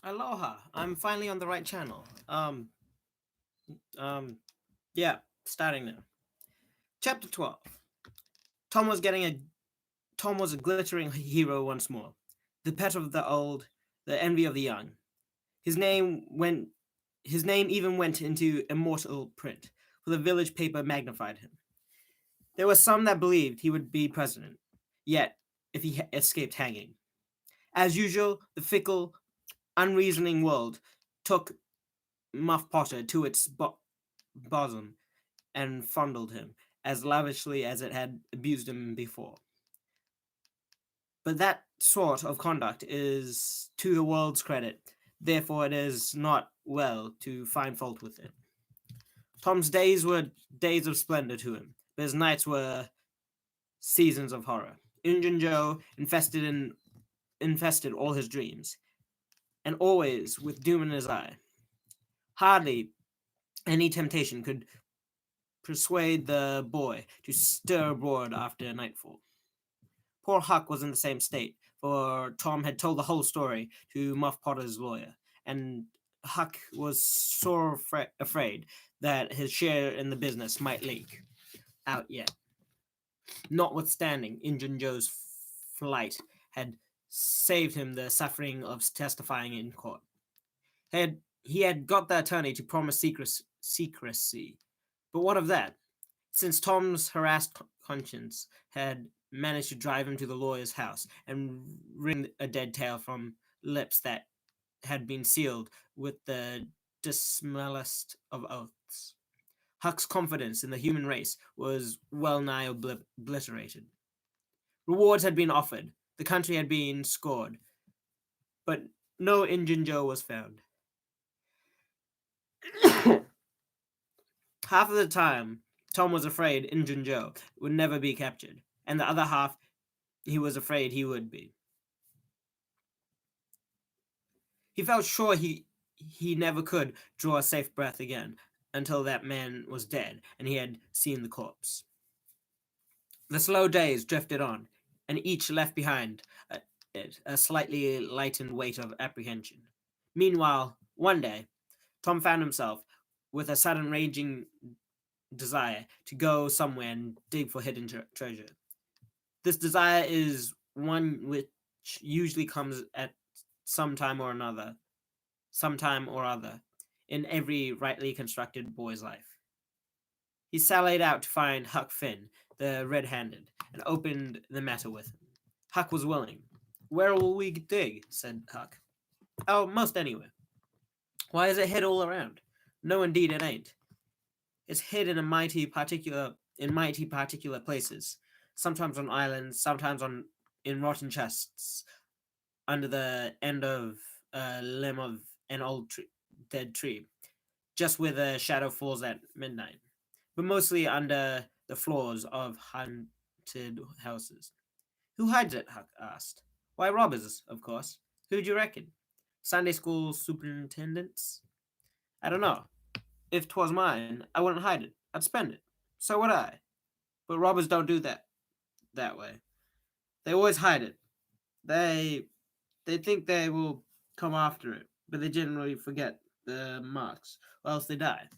Aloha. I'm finally on the right channel. Um, yeah, starting now. Chapter 12. Tom was getting a Tom was a glittering hero once more. The pet of the old, the envy of the young. His name went his name even went into immortal print, for the village paper magnified him. There were some that believed he would be president, yet if he escaped hanging. As usual, the fickle, unreasoning world took Muff Potter to its bosom and fondled him as lavishly as it had abused him before. But that sort of conduct is to the world's credit, therefore it is not well to find fault with it. Tom's days were days of splendor to him, but his nights were seasons of horror. Injun Joe infested all his dreams, and always with doom in his eye. Hardly any temptation could persuade the boy to stir abroad after nightfall. Poor Huck was in the same state, for Tom had told the whole story to Muff Potter's lawyer, and Huck was sore afraid that his share in the business might leak out yet. Notwithstanding, Injun Joe's flight had saved him the suffering of testifying in court. He had got the attorney to promise secrecy, but what of that? Since Tom's harassed conscience had managed to drive him to the lawyer's house and wring a dead tale from lips that had been sealed with the dismallest of oaths. Huck's confidence in the human race was well nigh obliterated. Rewards had been offered, the country had been scored, but no Injun Joe was found. Half of the time, Tom was afraid Injun Joe would never be captured, and the other half he was afraid he would be. He felt sure he never could draw a safe breath again until that man was dead and he had seen the corpse. The slow days drifted on, and each left behind a slightly lightened weight of apprehension. Meanwhile, one day, Tom found himself with a sudden raging desire to go somewhere and dig for hidden treasure. This desire is one which usually comes at some time or other, in every rightly constructed boy's life. He sallied out to find Huck Finn, the red-handed, and opened the matter with him. Huck was willing. "Where will we dig?" said Huck. "Oh, most anywhere." "Why is it hid all around?" "No, indeed, it ain't. It's hid in mighty particular places. Sometimes on islands, sometimes in rotten chests, under the end of a limb of an old dead tree, just where the shadow falls at midnight, but mostly under the floors of haunted houses." "Who hides it?" Huck asked. "Why, robbers, of course. Who'd you reckon? Sunday school superintendents?" "I don't know. If 'twas mine, I wouldn't hide it. I'd spend it. So would I. But robbers don't do that way. They always hide it. They they think they will come after it, but they generally forget the marks, or else they die.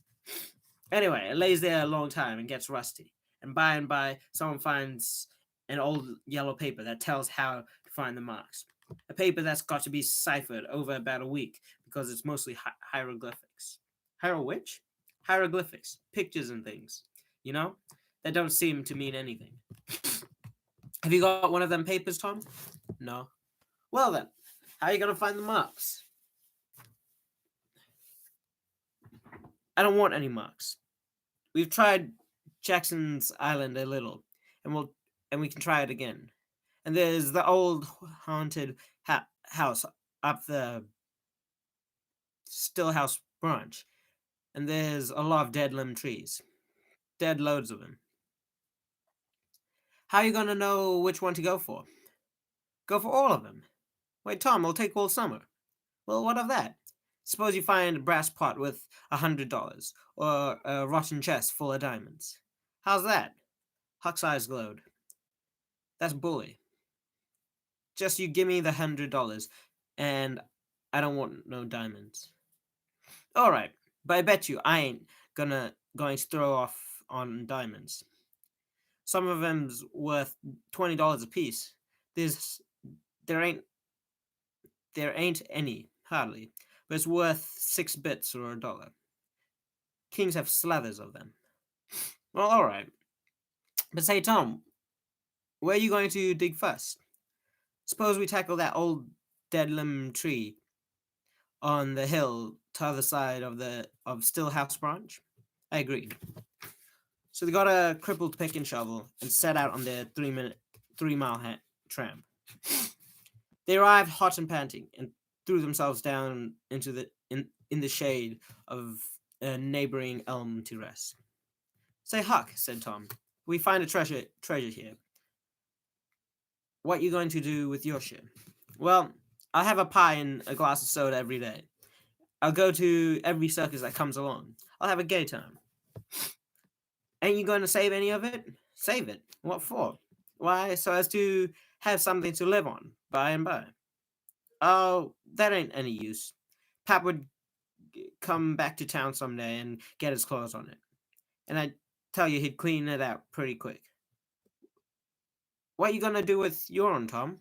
Anyway, it lays there a long time and gets rusty, and by, someone finds an old yellow paper that tells how to find the marks. A paper that's got to be ciphered over about a week because it's mostly hieroglyphics. Which? Hieroglyphics, pictures and things. You know, that don't seem to mean anything. Have you got one of them papers, Tom? No. Well then, how are you gonna find the marks? I don't want any marks. We've tried Jackson's Island a little, and we can try it again. And there's the old haunted house up the Stillhouse branch, and there's a lot of dead limb trees, dead loads of them. How are you gonna know which one to go for? Go for all of them. Wait, Tom, it'll take all summer. Well, what of that? Suppose you find a brass pot with $100, or a rotten chest full of diamonds. How's that? Huck's eyes glowed. That's bully. Just you give me the $100, and I don't want no diamonds. All right, but I bet you I ain't going to throw off on diamonds. Some of them's worth $20 a piece. There's there ain't there ain't any hardly, but it's worth 6 bits or $1. Kings have slathers of them. Well, all right, but say, Tom, where are you going to dig first? Suppose we tackle that old dead limb tree on the hill to the other side of Stillhouse Branch. I agreed. So they got a crippled pick and shovel and set out on their 3 mile tramp. They arrived hot and panting and threw themselves down into in the shade of a neighboring elm to rest. Say, Huck, said Tom, we find a treasure here. What you going to do with your share? Well, I'll have a pie and a glass of soda every day. I'll go to every circus that comes along. I'll have a gay time. Ain't you going to save any of it? Save it? What for? Why, so as to have something to live on by and by. Oh, that ain't any use. Pap would come back to town someday and get his claws on it. And I tell you, he'd clean it out pretty quick. What you gonna do with your own, Tom?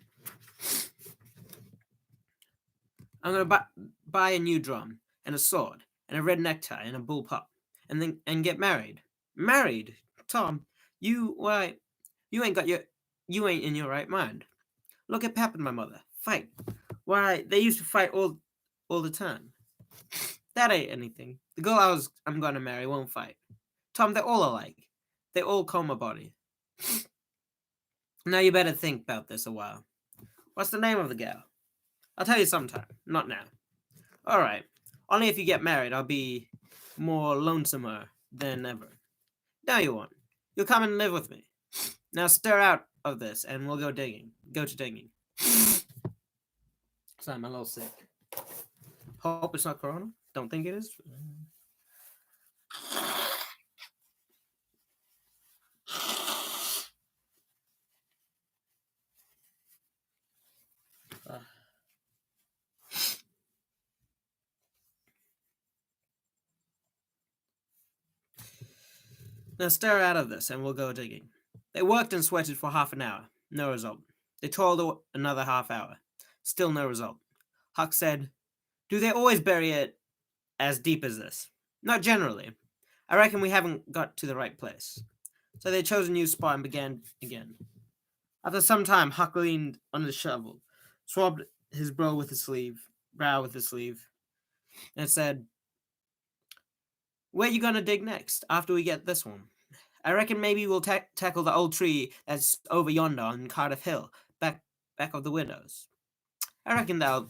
I'm gonna buy a new drum and a sword and a red necktie and a bull pup, and get married. Married, Tom? You ain't in your right mind. Look at Pap and my mother fight. Why, they used to fight all the time. That ain't anything. The girl I'm gonna marry won't fight. Tom, they're all alike. They all comb a body. Now you better think about this a while. What's the name of the gal? I'll tell you sometime, not now. All right. Only if you get married, I'll be more lonesomer than ever. Now you won't. You'll come and live with me. Now stir out of this, and we'll go digging. Go to digging. Sorry, I'm a little sick. Hope it's not corona. Don't think it is. Now stir out of this, and we'll go digging. They worked and sweated for half an hour. No result. They toiled another half hour. Still no result. Huck said, do they always bury it as deep as this? Not generally. I reckon we haven't got to the right place. So they chose a new spot and began again. After some time, Huck leaned on the shovel, swabbed his brow with his sleeve, and said, where you gonna dig next, after we get this one? I reckon maybe we'll tackle the old tree that's over yonder on Cardiff Hill, back of the windows. I reckon that'll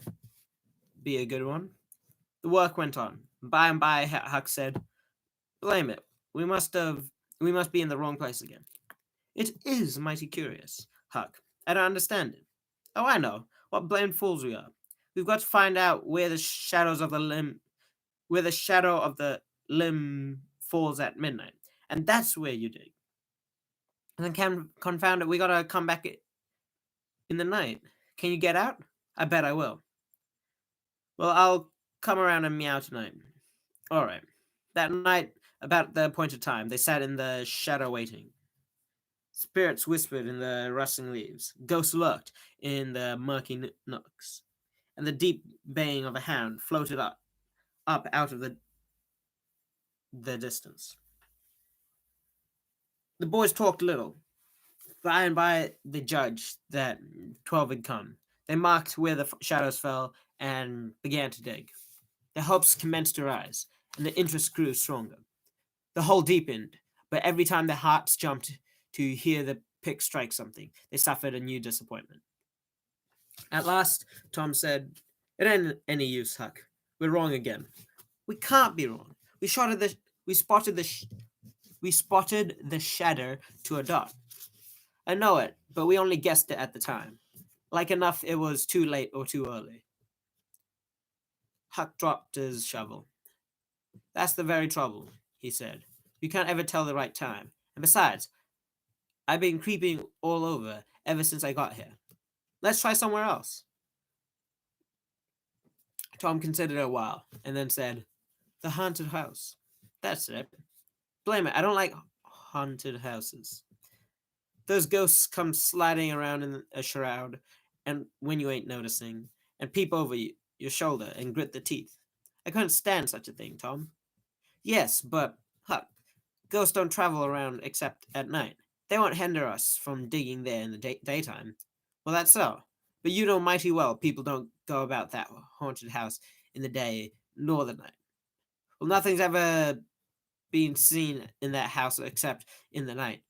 be a good one. The work went on. By and by, Huck said, blame it. We must be in the wrong place again. It is mighty curious, Huck. I don't understand it. Oh, I know. What blamed fools we are. We've got to find out where the shadow of the limb falls at midnight. And that's where you dig. And then confound it, we gotta come back in the night. Can you get out? I bet I will. Well, I'll come around and meow tonight. All right. That night, about the appointed time, they sat in the shadow waiting. Spirits whispered in the rustling leaves. Ghosts lurked in the murky nooks. And the deep baying of a hound floated up out of the distance. The boys talked little. By and by, they judged that 12 had come. They marked where the shadows fell and began to dig. Their hopes commenced to rise, and the interest grew stronger. The hole deepened, but every time their hearts jumped to hear the pick strike something, they suffered a new disappointment. At last, Tom said, it ain't any use, Huck. We're wrong again. We can't be wrong. We spotted the shadow to a dot. I know it, but we only guessed it at the time. Like enough it was too late or too early. Huck dropped his shovel. That's the very trouble, he said. You can't ever tell the right time. And besides, I've been creeping all over ever since I got here. Let's try somewhere else. Tom considered a while and then said, "The haunted house. That's it. Blame it, I don't like haunted houses. Those ghosts come sliding around in a shroud, and when you ain't noticing, and peep over your shoulder and grit the teeth. I couldn't stand such a thing, Tom." "Yes, but, Huck, ghosts don't travel around except at night. They won't hinder us from digging there in the daytime." "Well, that's so. But you know mighty well people don't go about that haunted house in the day nor the night." "Well, nothing's ever been seen in that house except in the night.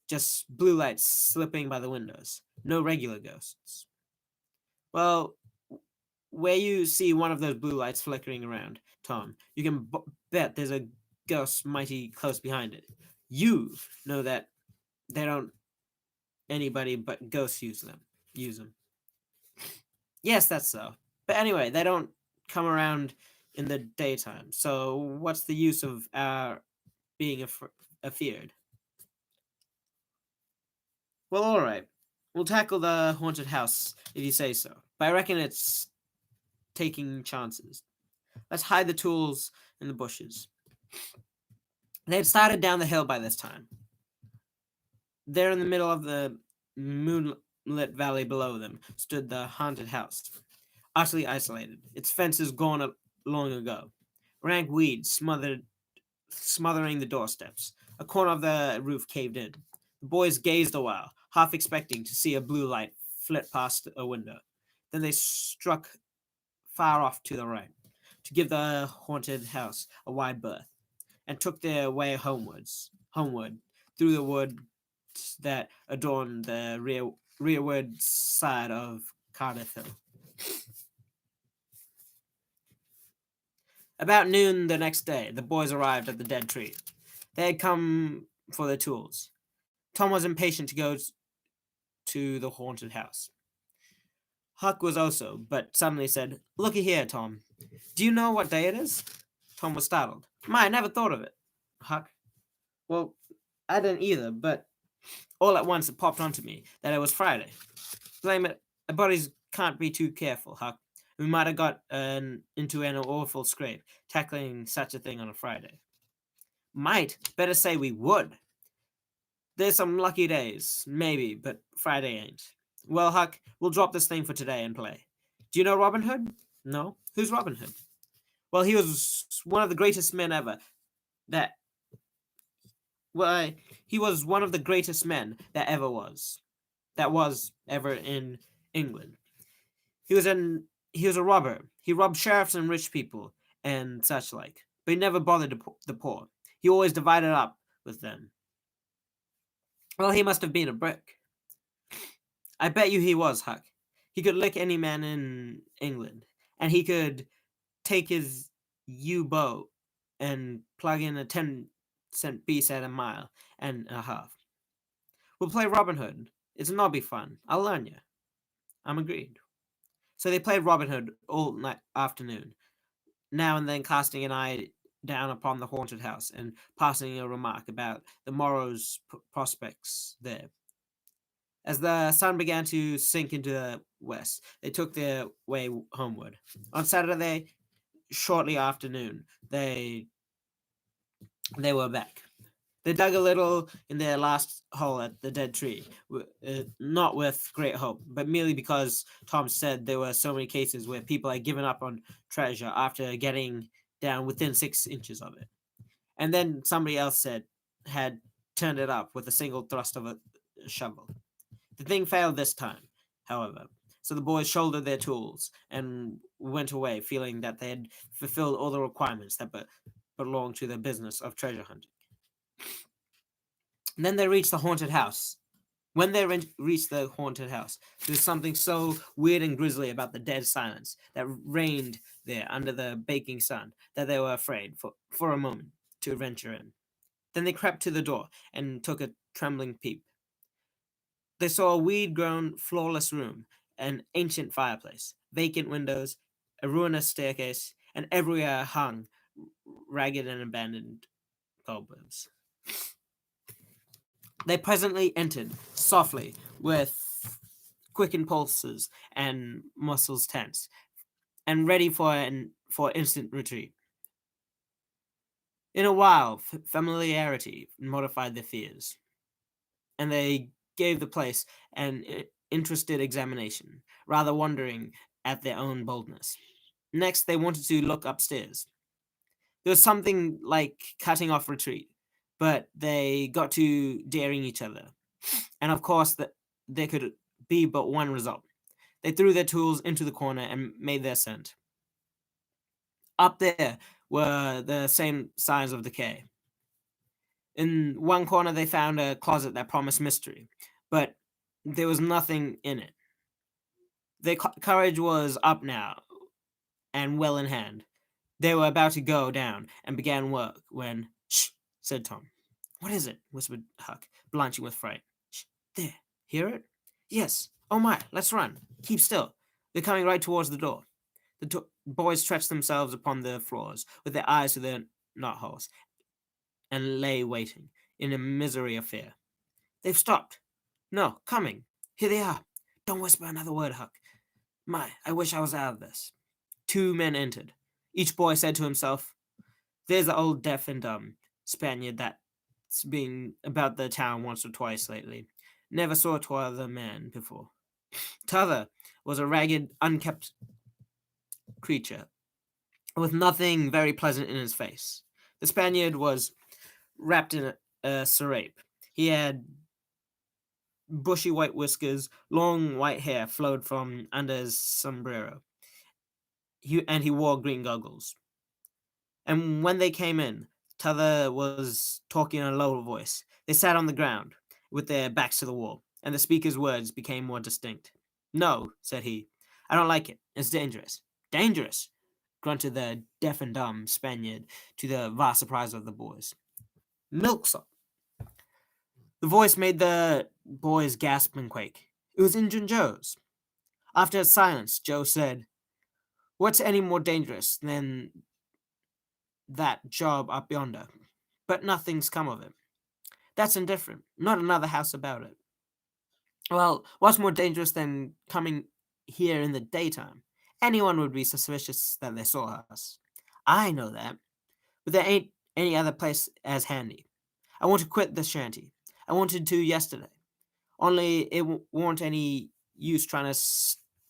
Just blue lights slipping by the windows. No regular ghosts." "Well, where you see one of those blue lights flickering around, Tom, you can bet there's a ghost mighty close behind it. You know that they don't anybody but ghosts use them. Use them." "Yes, that's so. But anyway, they don't come around in the daytime. So what's the use of our being afeared?" "Well, all right. We'll tackle the haunted house if you say so. But I reckon it's taking chances. Let's hide the tools in the bushes." They had started down the hill by this time. There in the middle of the moonlit valley below them stood the haunted house, utterly isolated, its fences gone up long ago. Rank weeds smothering the doorsteps. A corner of the roof caved in. The boys gazed a while, half expecting to see a blue light flit past a window. Then they struck far off to the right, to give the haunted house a wide berth, and took their way homeward through the woods that adorned the rearward side of Cardiff Hill. About noon the next day, the boys arrived at the dead tree. They had come for their tools. Tom was impatient to go to the haunted house. Huck was also, but suddenly said, "Looky here, Tom. Do you know what day it is?" Tom was startled. "My, I never thought of it." Huck, "Well, I didn't either, but all at once it popped onto me that it was Friday. Blame it, our buddies can't be too careful, Huck. We might have got into an awful scrape tackling such a thing on a Friday." "Might, better say we would. There's some lucky days, maybe, but Friday ain't. Well, Huck, we'll drop this thing for today and play. Do you know Robin Hood?" "No. Who's Robin Hood?" "Well, he was one of the greatest men ever. That Why, he was one of the greatest men that ever was. That was ever in England. He was a robber. He robbed sheriffs and rich people and such like. But he never bothered the poor. He always divided up with them." "Well, he must have been a brick." "I bet you he was, Huck. He could lick any man in England, and he could take his U-boat and plug in a 10-cent piece at a mile and a half. We'll play Robin Hood. It's nobby fun. I'll learn you." I'm agreed. So they played Robin Hood all night afternoon, now and then casting an eye down upon the haunted house and passing a remark about the morrow's prospects there. As the sun began to sink into the west, they took their way homeward. On Saturday, shortly after noon, they were back. They dug a little in their last hole at the dead tree, not with great hope, but merely because Tom said there were so many cases where people had given up on treasure after getting down within 6 inches of it. And then somebody else said had turned it up with a single thrust of a shovel. The thing failed this time, however, so the boys shouldered their tools and went away feeling that they had fulfilled all the requirements that belonged to the business of treasure hunting. And then they reached the haunted house. When they reached the haunted house, there was something so weird and grisly about the dead silence that reigned there under the baking sun that they were afraid, for a moment, to venture in. Then they crept to the door and took a trembling peep. They saw a weed-grown, floorless room, an ancient fireplace, vacant windows, a ruinous staircase, and everywhere hung ragged and abandoned cobwebs. They presently entered, softly, with quickened pulses and muscles tense, and ready for instant retreat. In a while, familiarity modified their fears, and they gave the place an interested examination, rather wondering at their own boldness. Next, they wanted to look upstairs. There was something like cutting off retreat, but they got to daring each other. And of course, there could be but one result. They threw their tools into the corner and made their ascent. Up there were the same signs of decay. In one corner, they found a closet that promised mystery, but there was nothing in it. Their courage was up now and well in hand. They were about to go down and began work when, "Shh," said Tom. "What is it?" whispered Huck, blanching with fright. "Shh, there. Hear it?" "Yes. Oh my, let's run. Keep still. They're coming right towards the door." The boys stretched themselves upon the floors, with their eyes to their knotholes, and lay waiting, in a misery of fear. "They've stopped." "No, coming. Here they are. Don't whisper another word, Huck. My, I wish I was out of this." Two men entered. Each boy said to himself, "There's the old deaf and dumb Spaniard that's been about the town once or twice lately. Never saw t'other man before." T'other was a ragged, unkempt creature, with nothing very pleasant in his face. The Spaniard was wrapped in a serape. He had bushy white whiskers, long white hair flowed from under his sombrero. He wore green goggles. And when they came in, T'other was talking in a low voice. They sat on the ground, with their backs to the wall, and the speaker's words became more distinct. "No," said he, "I don't like it. It's dangerous." "Dangerous!" grunted the deaf and dumb Spaniard, to the vast surprise of the boys. "Milksop." The voice made the boys gasp and quake. It was Injun Joe's. After a silence, Joe said, "What's any more dangerous than that job up yonder? But nothing's come of it. That's indifferent. Not another house about it." "Well, what's more dangerous than coming here in the daytime? Anyone would be suspicious that they saw us." "I know that, but there ain't any other place as handy. I want to quit the shanty. I wanted to yesterday. Only it won't any use trying to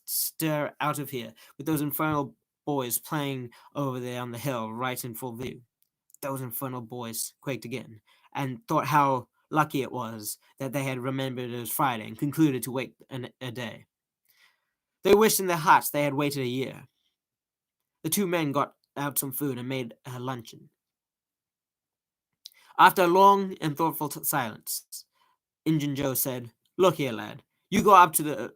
stir out of here with those infernal boys playing over there on the hill right in full view." Those infernal boys quaked again, and thought how lucky it was that they had remembered it was Friday and concluded to wait a day. They wished in their hearts they had waited a year. The two men got out some food and made a luncheon. After a long and thoughtful silence, Injun Joe said, "Look here, lad. You go up the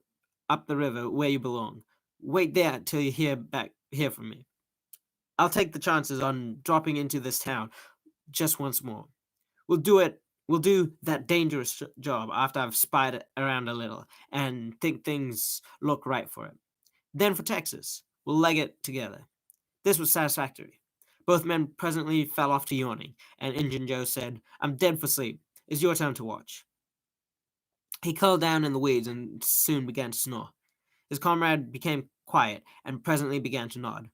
river where you belong. Wait there till you hear from me. I'll take the chances on dropping into this town just once more. We'll do it. We'll do that dangerous job after I've spied around a little and think things look right for it. Then for Texas, we'll leg it together." This was satisfactory. Both men presently fell off to yawning, and Injun Joe said, "I'm dead for sleep. It's your turn to watch." He curled down in the weeds and soon began to snore. His comrade became quiet and presently began to nod.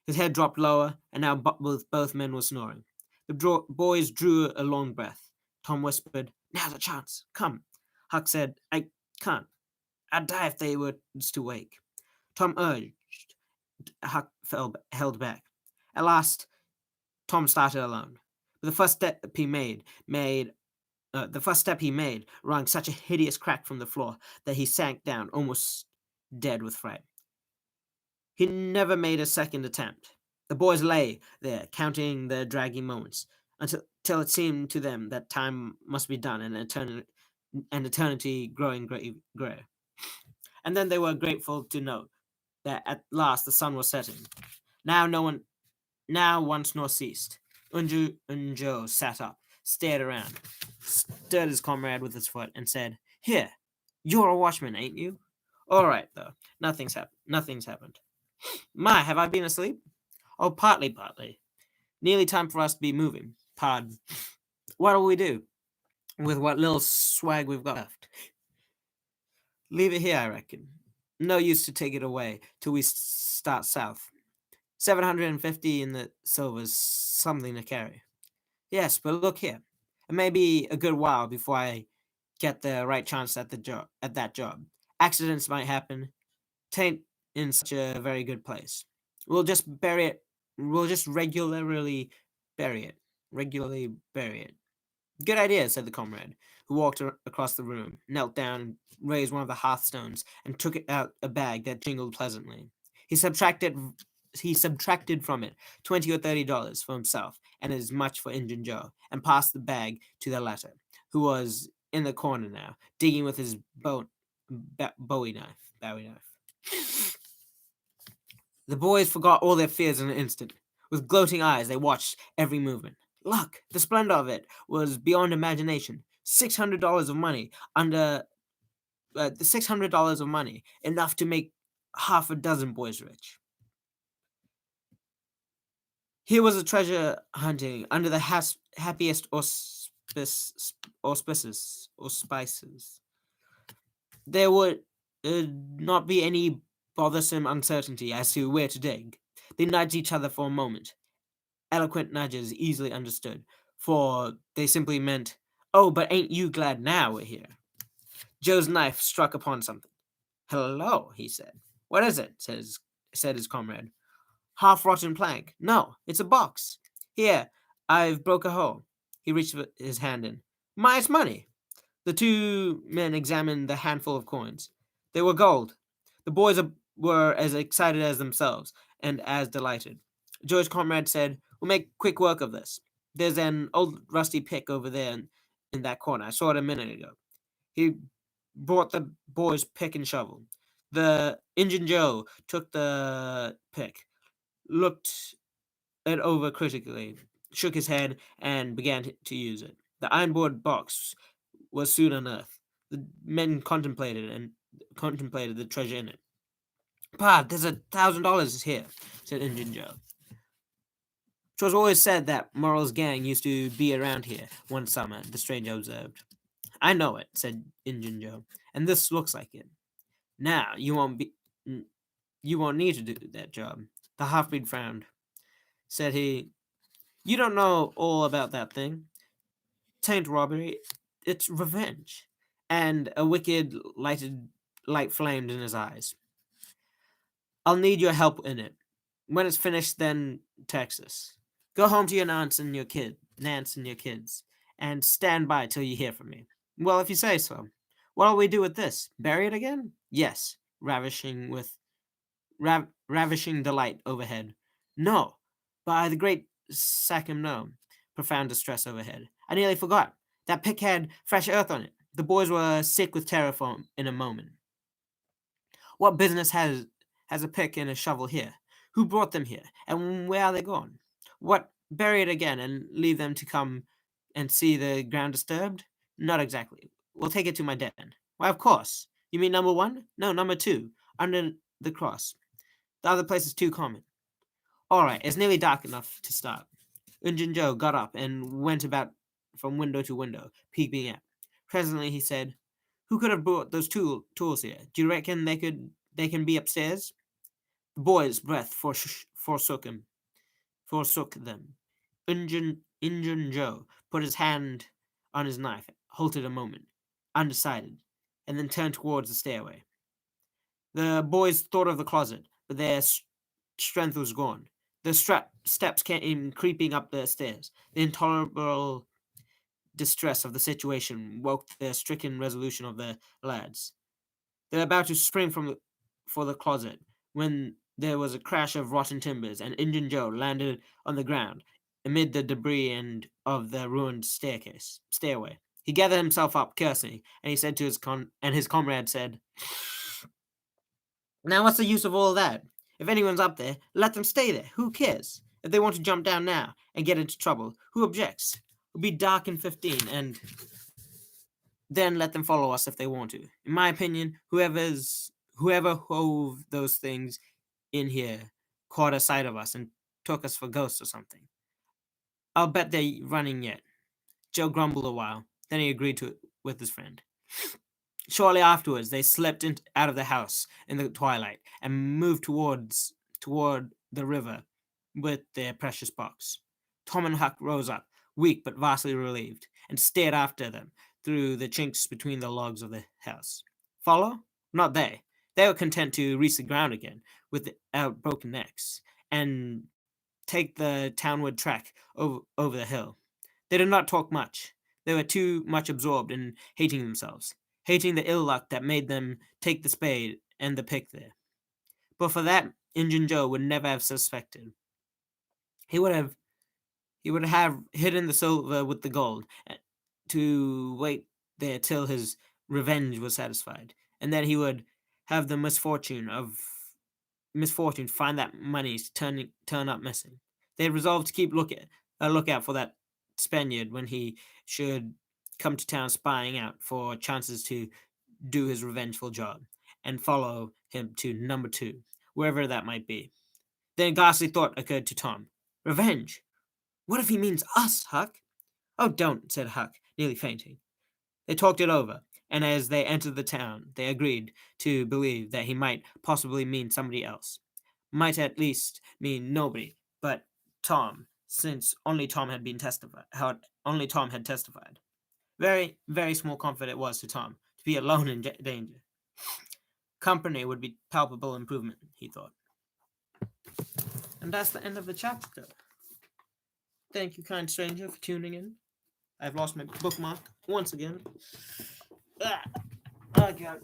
His head dropped lower, and now both men were snoring. The boys drew a long breath. Tom whispered, "Now's a chance. Come." Huck said, "I can't. I'd die if they were to wake." Tom urged. Huck held back. At last, Tom started alone. But the first step he made wrung such a hideous crack from the floor that he sank down almost dead with fright. He never made a second attempt. The boys lay there, counting the dragging moments, till it seemed to them that time must be done and eternity growing gray. And then they were grateful to note that at last the sun was setting. Now once nor ceased. Unjo sat up, stared around, stirred his comrade with his foot, and said, "Here, you're a watchman, ain't you? All right, though. Nothing's happened. My, have I been asleep?" "Oh, partly. Nearly time for us to be moving. Pardon. What'll we do with what little swag we've got left?" "Leave it here, I reckon. No use to take it away till we start south. 750 in the silver's something to carry. Yes, but look here. It may be a good while before I get the right chance at the job at that job. Accidents might happen. Tain't in such a very good place. We'll just bury it. We'll just bury it. Regularly bury it. Good idea, said the comrade, who walked across the room, knelt down, and raised one of the hearthstones, and took out a bag that jingled pleasantly. He subtracted he subtracted from it $20 or $30 for himself and as much for Injun Joe, and passed the bag to the latter, who was in the corner now, digging with his Bowie knife. The boys forgot all their fears in an instant. With gloating eyes, they watched every movement. Luck! The splendor of it was beyond imagination. $600 of money under the $600 of money, enough to make half a dozen boys rich. Here was a treasure hunting under the happiest auspices. There would not be any bothersome uncertainty as to where to dig. They nudged each other for a moment. Eloquent nudges easily understood, for they simply meant, "Oh, but ain't you glad now we're here?" Joe's knife struck upon something. "Hello," he said. "What is it?" said his comrade. "Half-rotten plank. No, it's a box. Here, I've broke a hole." He reached his hand in. "My, it's money." The two men examined the handful of coins. They were gold. The boys were as excited as themselves, and as delighted. Joe's comrade said, "We'll make quick work of this. There's an old rusty pick over there in that corner. I saw it a minute ago." He brought the boys pick and shovel. The Injun Joe took the pick, looked it over critically, shook his head, and began to use it. The ironboard box was soon unearthed. The men contemplated the treasure in it. "Pa, there's $1,000 here," said Injun Joe. "'Twas always said that Morrow's gang used to be around here one summer," the stranger observed. "I know it," said Injun Joe, "and this looks like it. Now, you won't need to do that job." The half-breed frowned. Said he, "You don't know all about that thing. 'Tain't robbery, it's revenge." And a wicked light flamed in his eyes. "I'll need your help in it. When it's finished, then Texas. Go home to your Nance and your kids, and stand by till you hear from me." "Well, if you say so. What'll we do with this? Bury it again?" "Yes," ravishing delight overhead. "No, by the great Sachem, no." Profound distress overhead. "I nearly forgot. That pick had fresh earth on it." The boys were sick with terror in a moment. "What business has a pick and a shovel here? Who brought them here? And where are they gone? What, bury it again and leave them to come and see the ground disturbed?" "Not exactly. We'll take it to my den." "Why, of course. You mean number one?" "No, number two, under the cross. The other place is too common." "All right, it's nearly dark enough to start." Injun Joe got up and went about from window to window, peeping out. Presently he said, "Who could have brought those tools here? Do you reckon they can be upstairs?" The boy's breath forsook them. Injun Joe put his hand on his knife, halted a moment, undecided, and then turned towards the stairway. The boys thought of the closet, but their strength was gone. The steps came creeping up the stairs. The intolerable distress of the situation woke the stricken resolution of the lads. They were about to spring for the closet when there was a crash of rotten timbers, and Injun Joe landed on the ground amid the debris of the ruined stairway. He gathered himself up, cursing, and he said to his comrade said, "Now what's the use of all that? If anyone's up there, let them stay there. Who cares? If they want to jump down now and get into trouble, who objects? It'll be dark in 15, and then let them follow us if they want to. In my opinion, whoever hove those things in here caught a sight of us and took us for ghosts or something. I'll bet they're running yet." Joe grumbled a while, then he agreed to it with his friend. Shortly afterwards, they slipped out of the house in the twilight and moved toward the river with their precious box. Tom and Huck rose up, weak but vastly relieved, and stared after them through the chinks between the logs of the house. Follow? Not they. They were content to reach the ground again without broken necks and take the townward track over the hill. They did not talk much. They were too much absorbed in hating themselves, hating the ill luck that made them take the spade and the pick there. But for that, Injun Joe would never have suspected. He would have he would have hidden the silver with the gold to wait there till his revenge was satisfied, and then he would have the misfortune to find that money turn up missing. They had resolved to keep a lookout for that Spaniard when he should come to town, spying out for chances to do his revengeful job, and follow him to number 2, wherever that might be. Then a ghastly thought occurred to Tom. Revenge! What if he means us, Huck? Oh, don't, said Huck, nearly fainting. They talked it over, and as they entered the town, they agreed to believe that he might possibly mean somebody else. Might at least mean nobody but Tom, since only Tom had testified. Very, very small comfort it was to Tom to be alone in danger. Company would be palpable improvement, he thought. And that's the end of the chapter. Thank you, kind stranger, for tuning in. I've lost my bookmark once again. Ah, oh, God.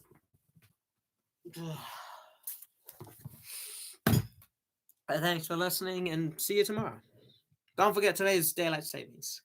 Thanks for listening, and see you tomorrow. Don't forget today's daylight savings.